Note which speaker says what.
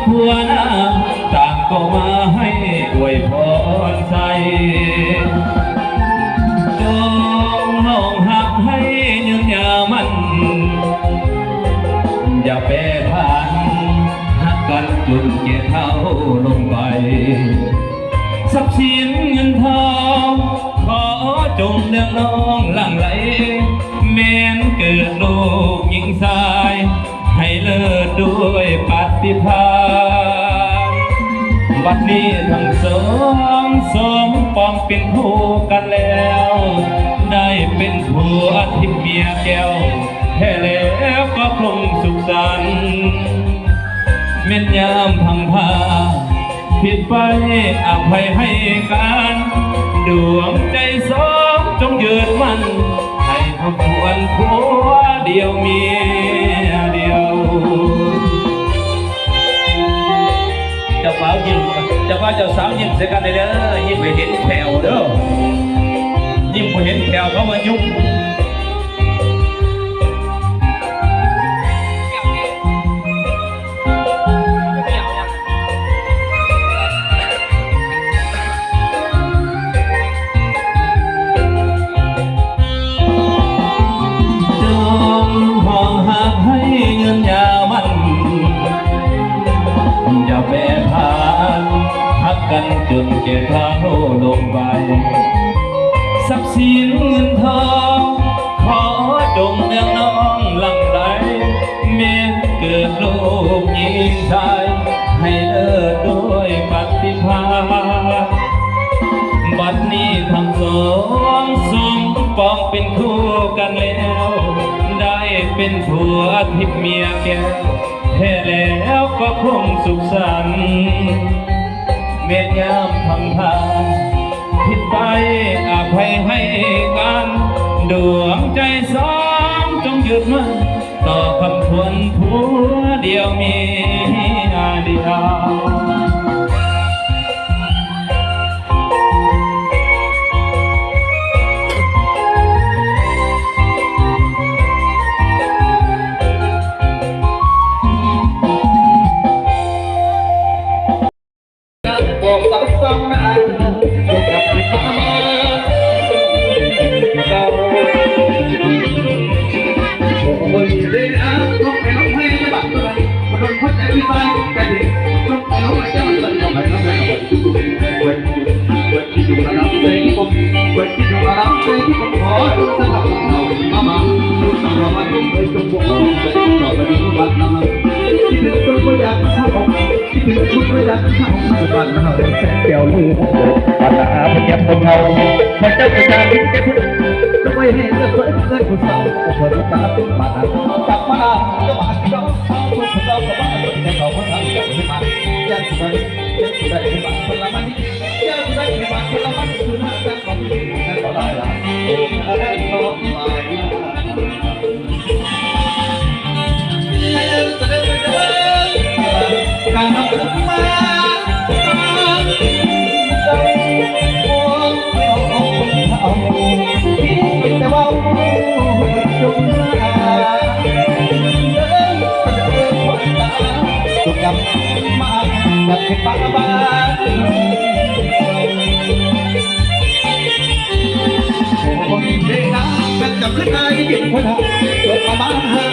Speaker 1: ผัวหน้าต่างก็มาให้อวยพรใจจงน้องหักให้ยืนยาวมันอย่าแปรผันหักกันจนแก่เท่าลงไปทรัพย์สินเงินทองขอจงเลี้ยงน้องหลั่งไหลแม้นเกิดลูกหญิงชายให้เลิศด้วยปฏิภาณบัดนี้ทั้งสองสมปองเป็นคู่กันแล้วได้เป็นผัวทิพย์เมียแก้วแท้แล้วก็คงสุขสันต์เม็ดยามพังพาผิดไปอภัยให้กันดวงใจสองจงยืนมั่นให้ทบทวนผัวเดียวเมียเดียวเจ้าสาวยิ้มเจ้าสาวยิ้มใส่กันได้เด้อยิ้มไปเห็นแถวเด้อยิ้มไปเห็นแถวเขามายุ่งกันจนแก่เท้าลงไปทรัพย์สินเงินทองขอจงเลี้ยงน้องหลั่งไหลแม้เกิดลูกหญิงชายให้เลิศด้วยปฏิภาณบัดนี้ทั้งสองสมปองเป็นคู่กันแล้วได้เป็นผัวทิพย์เมียแก้วแท้แล้วก็คงสุขสันต์เม็ดยามพังพาผิดไปอภัยให้กันดวงใจสองจงหยุดมั่นต่อคำควรผัวเดียวมีเดียว
Speaker 2: เกี่ยวลือปัญหาพยับคนเงาพระเจ้าจะการดิ้นแก่พึ่งจะไม่เห็นจะเคยผู้สาวคนตาเป็นบาดจับมาจะบาดจ้องทุกเราก็บาดแต่เขาคนทำจะไม่มาจะสุดได้ไม่บาดคนละมันจะสุดได้ไม่บาดคนละมันคือหน้าตาของนั่นก็ได้ละโอ้อะไรก็ไม่การทำมาแต่ว่าจุกจุกกับมาแบบเป็นปากบ้านคนเด็กนะเป็นกับเพื่อนไอ้ยิ่งคนหาเกิดมาบ้าน